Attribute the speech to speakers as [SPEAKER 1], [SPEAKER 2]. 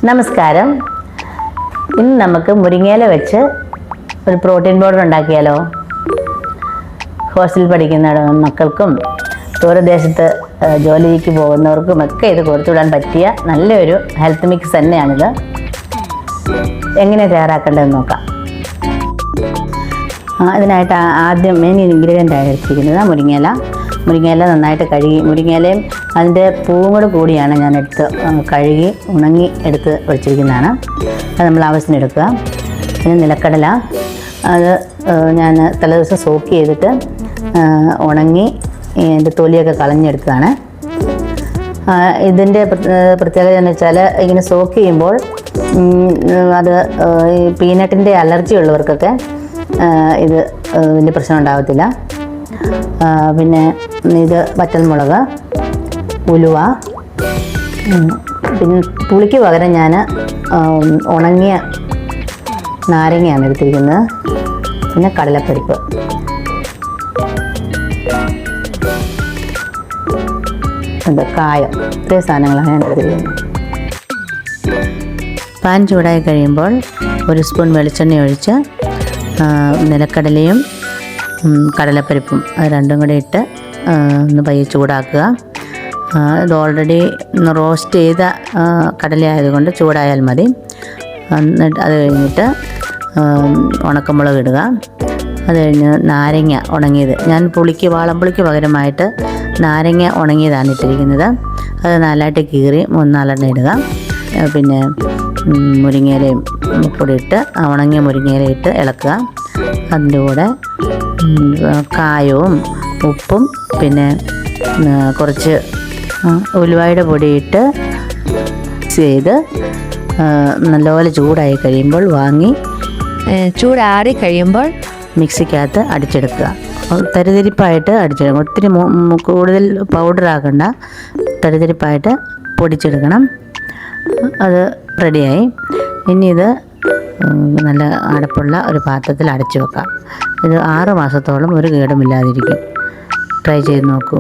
[SPEAKER 1] നമസ്കാരം. ഇന്ന് നമുക്ക് മുരിങ്ങയില വെച്ച് ഒരു പ്രോട്ടീൻ പൗഡർ ഉണ്ടാക്കിയാലോ? ഹോസ്റ്റലിൽ പഠിക്കുന്ന മക്കൾക്കും ദൂരദേശത്ത് ജോലിക്ക് പോകുന്നവർക്കും ഒക്കെ ഇത് കൊടുത്തുവിടാൻ പറ്റിയ നല്ലൊരു ഹെൽത്ത് മിക്സ് തന്നെയാണിത്. എങ്ങനെ തയ്യാറാക്കേണ്ടതെന്ന് നോക്കാം. ഇതിനായിട്ട് ആദ്യം മെയിൻ ഇൻഗ്രീഡിയൻ്റ് ആയി എടുത്തിരിക്കുന്നത് മുരിങ്ങയില നന്നായിട്ട് കഴുകി, മുരിങ്ങയിലയും അതിൻ്റെ പൂവും കൂടിയാണ് ഞാൻ കഴുകി ഉണങ്ങി എടുത്ത് വെച്ചിരിക്കുന്നതാണ്. അത് നമ്മൾ ആവശ്യത്തിന് എടുക്കുക. പിന്നെ നിലക്കടല, അത് ഞാൻ തലേദിവസം സോക്ക് ചെയ്തിട്ട് ഉണങ്ങി അതിൻ്റെ തൊലിയൊക്കെ കളഞ്ഞെടുത്തതാണ്. ഇതിൻ്റെ പ്രത്യേകത എന്ന് വെച്ചാൽ ഇങ്ങനെ സോക്ക് ചെയ്യുമ്പോൾ അത് ഈ പീനട്ടിൻ്റെ അലർജി ഉള്ളവർക്കൊക്കെ ഇത് വലിയ പ്രശ്നം ഉണ്ടാകത്തില്ല. പിന്നെ ഇത് വറ്റൽമുളക്, ഉലുവ, പിന്നെ പുളിക്ക് പകരം ഞാൻ ഉണങ്ങിയ നാരങ്ങയാണ് എടുത്തിരിക്കുന്നത്. പിന്നെ കടലപ്പരിപ്പ്, കായം, ഇത്രയും സാധനങ്ങളാണ് ഞാൻ എടുത്തിരിക്കുന്നത്. പാൻ ചൂടായി കഴിയുമ്പോൾ 1 സ്പൂൺ വെളിച്ചെണ്ണ ഒഴിച്ച് നിലക്കടലയും കടലപ്പരിപ്പും അത് രണ്ടും കൂടി ഇട്ട് ഒന്ന് പയ്യെ ചൂടാക്കുക. ഇത് ഓൾറെഡി റോസ്റ്റ് ചെയ്ത കടലയായതുകൊണ്ട് ചൂടായാൽ മതി. അത് കഴിഞ്ഞിട്ട് ഉണക്കമുളക് ഇടുക. അത് കഴിഞ്ഞ് നാരങ്ങ ഉണങ്ങിയത്, ഞാൻ വാളംപുളിക്ക് പകരമായിട്ട് നാരങ്ങ ഉണങ്ങിയതാണ് ഇട്ടിരിക്കുന്നത്. അത് നാലായിട്ട് കീറി 3-4 ഇടുക. പിന്നെ മുരിങ്ങയിലയും കൂടി ഇട്ട് ഉണങ്ങിയ മുരിങ്ങയില ഇട്ട് ഇളക്കുക. അതിൻ്റെ കൂടെ കായവും ഉപ്പും പിന്നെ കുറച്ച് ഉലുവയുടെ പൊടിയിട്ട് ചെയ്ത് നല്ലപോലെ ചൂടായി കഴിയുമ്പോൾ ചൂടാറി കഴിയുമ്പോൾ മിക്സിക്കകത്ത് അടിച്ചെടുക്കുക. തരിതരിപ്പായിട്ട് അടിച്ചെടുക്കണം. ഒത്തിരി കൂടുതൽ പൗഡറാക്കണ്ട, തരിതരിപ്പായിട്ട് പൊടിച്ചെടുക്കണം. അത് റെഡിയായി. ഇനി ഇത് നല്ല അടപ്പുള്ള ഒരു പാത്രത്തിൽ അടച്ചു വെക്കാം. ഇത് 6 മാസത്തോളം ഒരു കേടുമില്ലാതിരിക്കും. ട്രൈ ചെയ്ത് നോക്കൂ.